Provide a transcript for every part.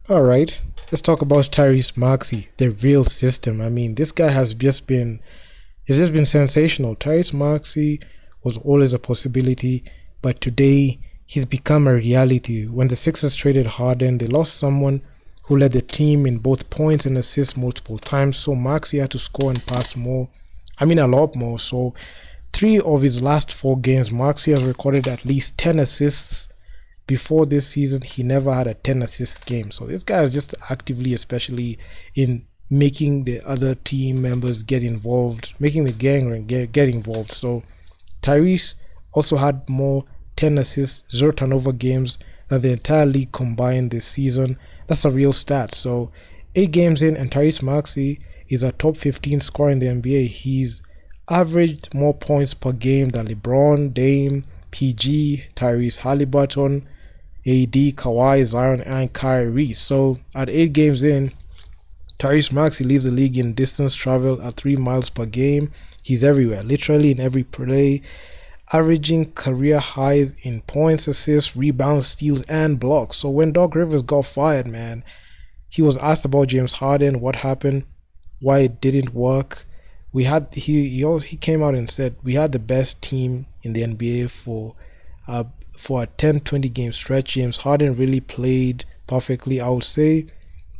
All right, let's talk about Tyrese Maxey, the real system. I mean, this guy has just been sensational. Tyrese Maxey was always a possibility, but today he's become a reality. When the Sixers traded Harden, they lost someone who led the team in both points and assists multiple times, so Maxey had to score and pass more. I mean, a lot more. So, three of his last four games, Maxey has recorded at least 10 assists. Before this season, he never had a 10 assist game. So this guy is just actively, especially in making the other team members get involved, making the gang get involved. So Tyrese also had more 10 assists, 0 turnover games than the entire league combined this season. That's a real stat. So 8 games in, and Tyrese Maxey is a top 15 scorer in the NBA. He's averaged more points per game than LeBron, Dame, PG, Tyrese Halliburton, AD, Kawhi, Zion, and Kyrie. So at 8 games in, Tyrese Maxey leads the league in distance travel at 3 miles per game. He's everywhere, literally in every play, averaging career highs in points, assists, rebounds, steals, and blocks. So when Doc Rivers got fired, man, he was asked about James Harden, what happened, why it didn't work. He came out and said we had the best team in the NBA for a 10-20 game stretch. James Harden really played perfectly, I would say.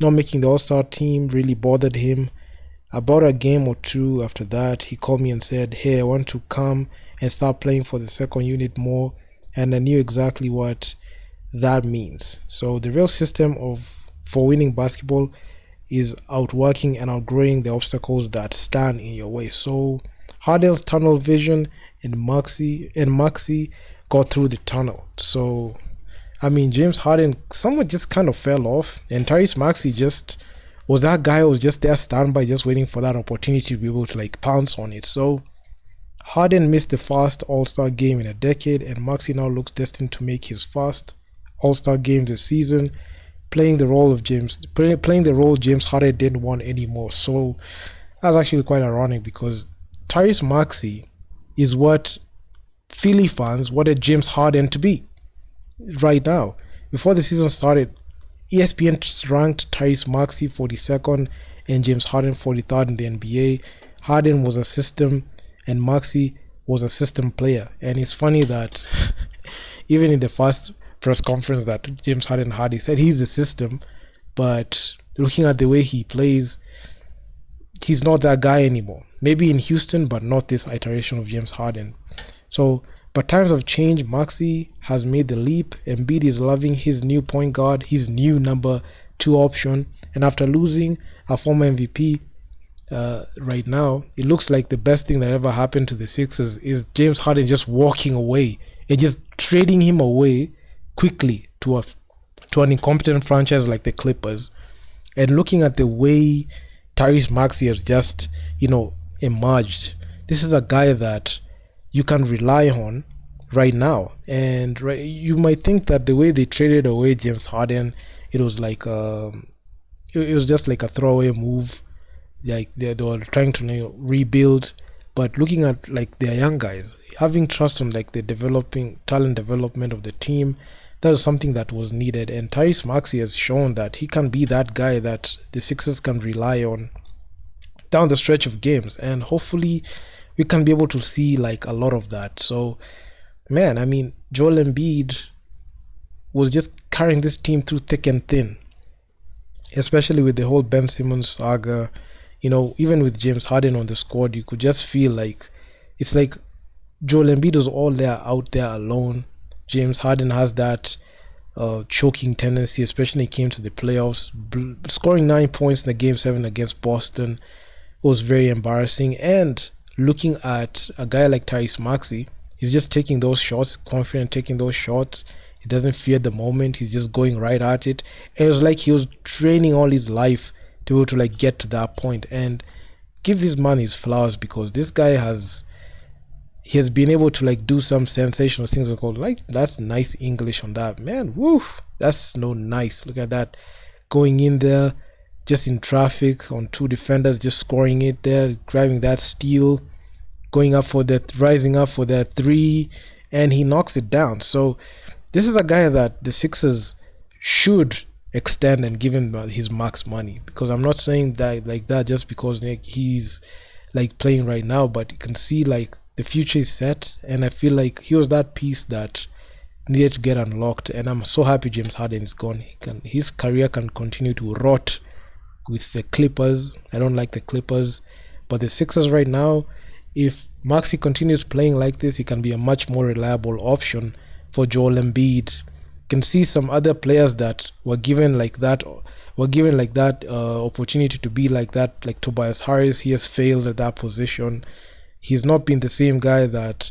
Not making the All-Star team really bothered him. About a game or two after that, he called me and said, "Hey, I want to come and start playing for the second unit more." And I knew exactly what that means. So the real system of for winning basketball is outworking and outgrowing the obstacles that stand in your way. So Harden's tunnel vision and Maxey got through the tunnel. So I mean, James Harden somewhat just kind of fell off, and Tyrese Maxey just was that guy who was just there standby, just waiting for that opportunity to be able to like pounce on it. So Harden missed the first All-Star game in a decade, and Maxey now looks destined to make his first All-Star game this season, playing the role James Harden didn't want anymore. So that's actually quite ironic because Tyrese Maxey is what Philly fans wanted James Harden to be right now. Before the season started, ESPN ranked Tyrese Maxey 42nd and James Harden 43rd in the NBA. Harden was a system and Maxey was a system player. And it's funny that even in the first press conference that James Harden had, he said he's the system, but looking at the way he plays, he's not that guy anymore. Maybe in Houston, but not this iteration of James Harden. So, but times have changed. Maxey has made the leap. Embiid is loving his new point guard, his new number 2 option. And after losing a former MVP, right now, it looks like the best thing that ever happened to the Sixers is James Harden just walking away and just trading him away quickly to an incompetent franchise like the Clippers. And looking at the way Tyrese Maxey has just, emerged, this is a guy that you can rely on right now. And you might think that the way they traded away James Harden, it was like it was just like a throwaway move, like they were trying to rebuild. But looking at like their young guys, having trust on like the developing talent development of the team, that was something that was needed. And Tyrese Maxey has shown that he can be that guy that the Sixers can rely on down the stretch of games, and hopefully we can be able to see like a lot of that. So man, I mean, Joel Embiid was just carrying this team through thick and thin, especially with the whole Ben Simmons saga. Even with James Harden on the squad, you could just feel like it's like Joel Embiid was all there out there alone. James Harden has that choking tendency, especially when it came to the playoffs. Scoring 9 points in the game 7 against Boston was very embarrassing. And looking at a guy like Tyrese Maxey, he's just taking those shots, confident taking those shots. He doesn't fear the moment. He's just going right at it. And it was like he was training all his life to be able to like get to that point. And give this man his flowers, because this guy he has been able to like do some sensational things. Like that's nice English on that, man. Woo, that's no nice. Look at that, going in there just in traffic on 2 defenders, just scoring it there, grabbing that steal, rising up for that 3, and he knocks it down. So this is a guy that the Sixers should extend and give him his max money. Because I'm not saying that like that just because like he's like playing right now, but you can see like the future is set, and I feel like he was that piece that needed to get unlocked. And I'm so happy James Harden is gone. His career can continue to rot with the Clippers. I don't like the Clippers, but the Sixers right now, if Maxey continues playing like this, he can be a much more reliable option for Joel Embiid. You can see some other players that were given like that opportunity to be like that, like Tobias Harris. He has failed at that position. He's not been the same guy that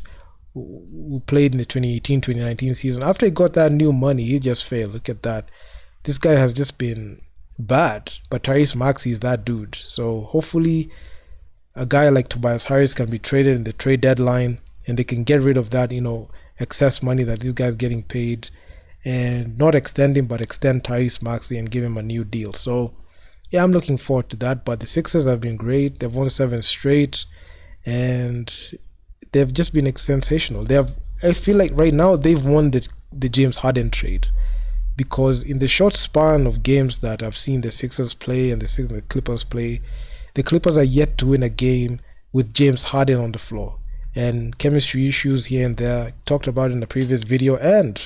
who played in the 2018-2019 season. After he got that new money, he just failed. Look at that. This guy has just been bad. But Tyrese Maxey is that dude. So hopefully a guy like Tobias Harris can be traded in the trade deadline, and they can get rid of that, excess money that this guy's getting paid, and not extend him, but extend Tyrese Maxey and give him a new deal. So yeah, I'm looking forward to that. But the Sixers have been great. They've won 7 straight, and they've just been sensational. I feel like right now they've won the James Harden trade, because in the short span of games that I've seen the Sixers play and the Clippers play, the Clippers are yet to win a game with James Harden on the floor. And chemistry issues here and there, talked about in the previous video. And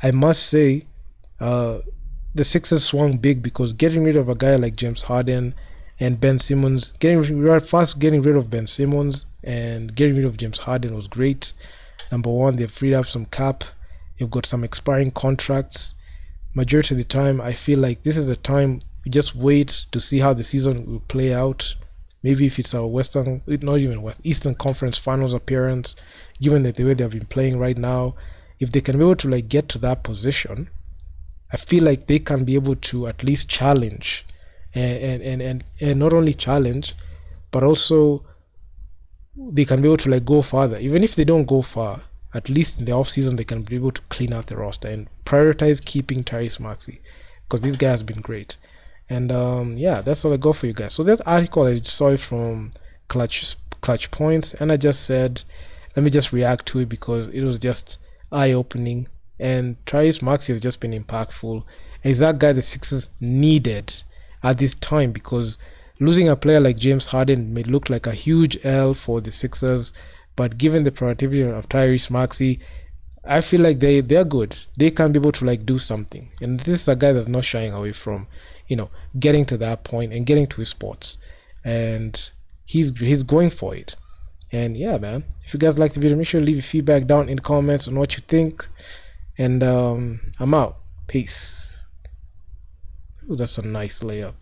I must say, the Sixers swung big, because getting rid of a guy like James Harden and Ben Simmons, getting rid of Ben Simmons and getting rid of James Harden was great. Number one, they've freed up some cap. You've got some expiring contracts. Majority of the time, I feel like this is a time we just wait to see how the season will play out. Maybe if it's our Eastern Conference Finals appearance, given that the way they've been playing right now, if they can be able to like get to that position, I feel like they can be able to at least challenge, and not only challenge, but also they can be able to like go farther. Even if they don't go far, at least in the off season they can be able to clean out the roster and prioritize keeping Tyrese Maxey, because this guy has been great. And yeah, that's all I got for you guys. So that article I saw it from Clutch Points, and I just said let me just react to it because it was just eye-opening. And Tyrese Maxey has just been impactful. He's that guy the Sixers needed at this time, because losing a player like James Harden may look like a huge L for the Sixers, but given the productivity of Tyrese Maxey, I feel like they're good. They can be able to like do something. And this is a guy that's not shying away from, getting to that point and getting to his spots. And he's going for it. And yeah, man, if you guys like the video, make sure to leave your feedback down in the comments on what you think. And I'm out. Peace. Ooh, that's a nice layup.